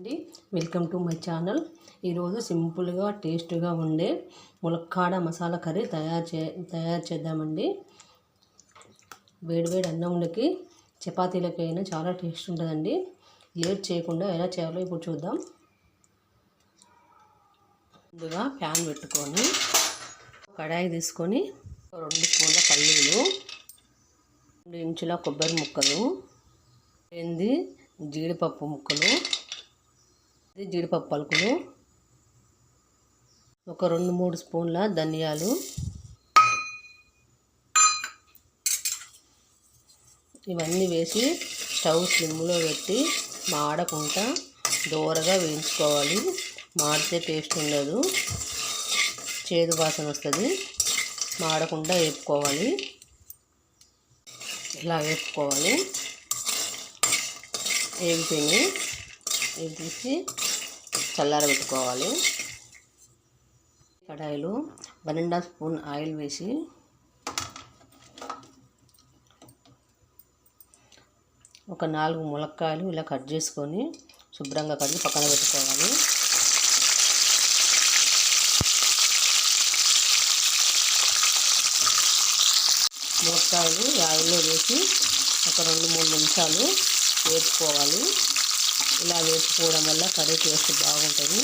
అండి, welcome to my channel. ఈరోజు సింపుల్గా టేస్ట్గా ఉండే ములక్కాడ మసాలా కర్రీ తయారు చేద్దామండి. వేడివేడి అన్నంలోకి చపాతీలకి అయినా చాలా టేస్ట్ ఉంటుందండి. లేట్ చేయకుండా ఎలా చేయాలో ఇప్పుడు చూద్దాం. ముందుగా ప్యాన్ పెట్టుకొని కడాయి తీసుకొని 2 స్పూన్ల పల్లీలు, 2 ఇంచుల కొబ్బరి ముక్కలు, 8 జీడిపప్పు ముక్కలు, జీడిపప్పు పలుకులు, ఒక 2-3 స్పూన్ల ధనియాలు, ఇవన్నీ వేసి స్టవ్ స్లిమ్లో పెట్టి మాడకుండా దోరగా వేయించుకోవాలి. మాడితే టేస్ట్ ఉండదు, చేదు వాసన వస్తుంది. మాడకుండా వేపుకోవాలి. ఇలా వేపుకోవాలి. వేగిపోయి ఇవి తీసి చల్లారబెట్టుకోవాలి. కడాయిలో 1.5 స్పూన్ ఆయిల్ వేసి ఒక 4 ములక్కాయలు ఇలా కట్ చేసుకొని శుభ్రంగా కడిగి పక్కన పెట్టుకోవాలి. ములక్కాయలు ఆయిల్లో వేసి ఒక 2-3 నిమిషాలు వేపుకోవాలి. ఇలా వేపుకోవడం వల్ల కర్రీ టేస్ట్ బాగుంటుంది.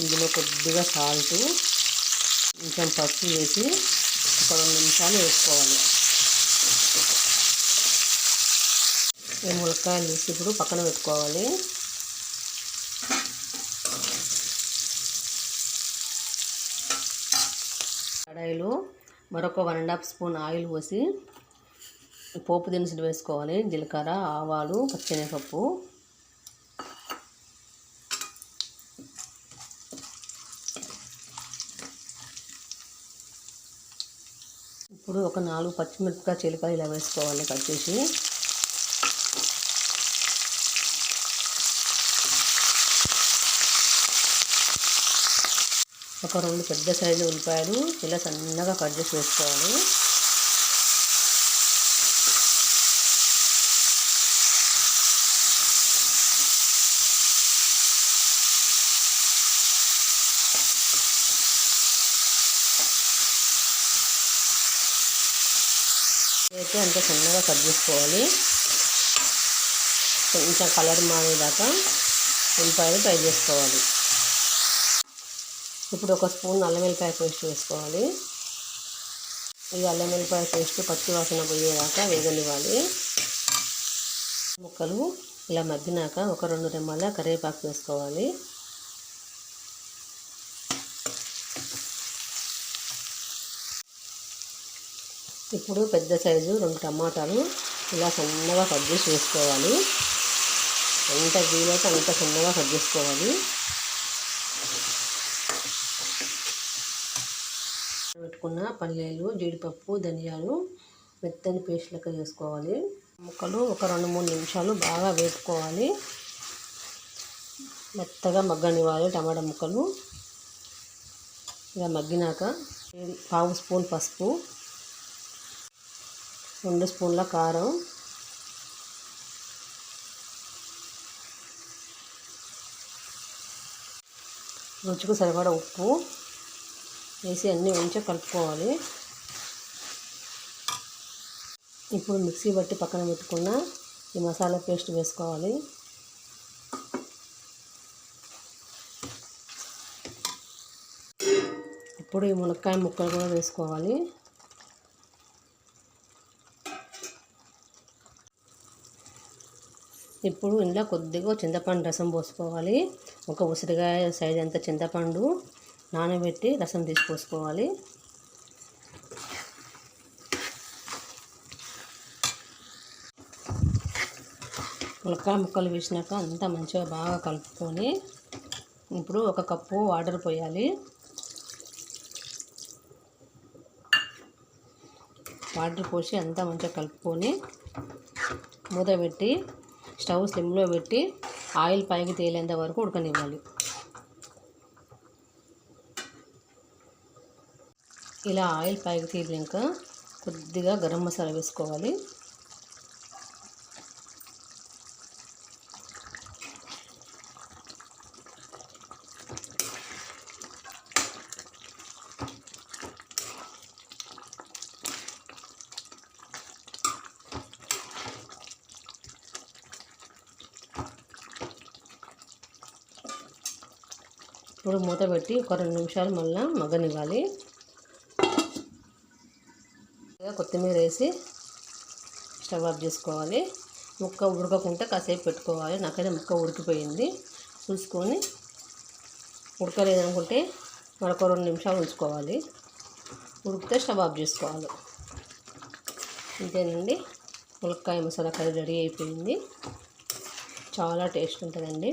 ఇందులో కొద్దిగా సాల్ట్, కొంచెం పసుపు వేసి ఒక 2 నిమిషాలు వేపుకోవాలి. ఈ ములక్కాయలు వేసి ఇప్పుడు పక్కన పెట్టుకోవాలి. కడాయిలో మరొక 1.5 స్పూన్ ఆయిల్ పోసి పోపు దినుసులు వేసుకోవాలి. జీలకర్ర, ఆవాలు, పచ్చెనగపప్పు, ఇప్పుడు ఒక 4 పచ్చిమిరపకాయ చీలికలు ఇలా వేసుకోవాలి కట్ చేసి. ఒక 2 పెద్ద సైజు ఉల్లిపాయలు ఇలా సన్నగా కట్ చేసి వేసుకోవాలి. అయితే అంత సన్నగా కట్ చేసుకోవాలి. కొంచెం కలర్ మారేదాకా ఉల్లిపాయలు ఫ్రై చేసుకోవాలి. ఇప్పుడు ఒక స్పూన్ అల్లం వెల్లిపాయ పేస్ట్ వేసుకోవాలి. ఈ అల్లం వెల్లిపాయ పేస్ట్ పచ్చి వాసన పోయేదాకా వేగనివ్వాలి. ముక్కలు ఇలా మగ్గినాక ఒక 2 రెమ్మల కరివేపాకు వేసుకోవాలి. ఇప్పుడు పెద్ద సైజు 2 టమాటాలు ఇలా సన్నగా కట్ చేసి వేసుకోవాలి. ఎంత వీలైతే అంత సన్నగా కట్ చేసుకోవాలి. పెట్టుకున్న పల్లీలు, జీడిపప్పు, ధనియాలు మెత్తని పేస్ట్ లెక్క చేసుకోవాలి. ముక్కలు ఒక 2-3 నిమిషాలు బాగా వేపుకోవాలి. మెత్తగా మగ్గనివ్వాలి టమాటా ముక్కలు. ఇలా మగ్గినాక 1/2 స్పూన్ పసుపు, 2 స్పూన్ల కారం, రుచికి సరిపడా ఉప్పు వేసి అన్నీ మంచిగా కలుపుకోవాలి. ఇప్పుడు మిక్సీ బట్టి పక్కన పెట్టుకున్న ఈ మసాలా పేస్ట్ వేసుకోవాలి. ఇప్పుడు ఈ ములక్కాయ ముక్కలు కూడా వేసుకోవాలి. ఇప్పుడు ఇందులో కొద్దిగా చింతపండు రసం పోసుకోవాలి. ఒక ఉసిరికాయ సైజ్ అంత చింతపండు నానబెట్టి రసం తీసి పోసుకోవాలి. ములక్కాయ ముక్కలు వేసినాక అంతా మంచిగా బాగా కలుపుకొని ఇప్పుడు 1 కప్పు వాటర్ పోయాలి. వాటర్ పోసి అంతా మంచిగా కలుపుకొని మూత పెట్టి స్టవ్ స్లిమ్లో పెట్టి ఆయిల్ పైకి తేలేంత వరకు ఉడకనివ్వాలి. ఇలా ఆయిల్ పైకి తేలినాక కొద్దిగా గరం మసాలా వేసుకోవాలి. ఇప్పుడు మూత పెట్టి ఒక 2 నిమిషాలు మళ్ళీ మగ్గనివ్వాలి. కొత్తిమీర వేసి స్టవ్ ఆఫ్ చేసుకోవాలి. ముక్క ఉడకకుంటే కాసేపు పెట్టుకోవాలి. నాకైతే ముక్క ఉడికిపోయింది. చూసుకొని ఉడకలేదనుకుంటే మరొక 2 నిమిషాలు ఉంచుకోవాలి. ఉడికితే స్టవ్ ఆఫ్ చేసుకోవాలి. ఇంతేనండి, ములక్కాయ మసాలా కర్రీ రెడీ అయిపోయింది. చాలా టేస్ట్ ఉంటుందండి.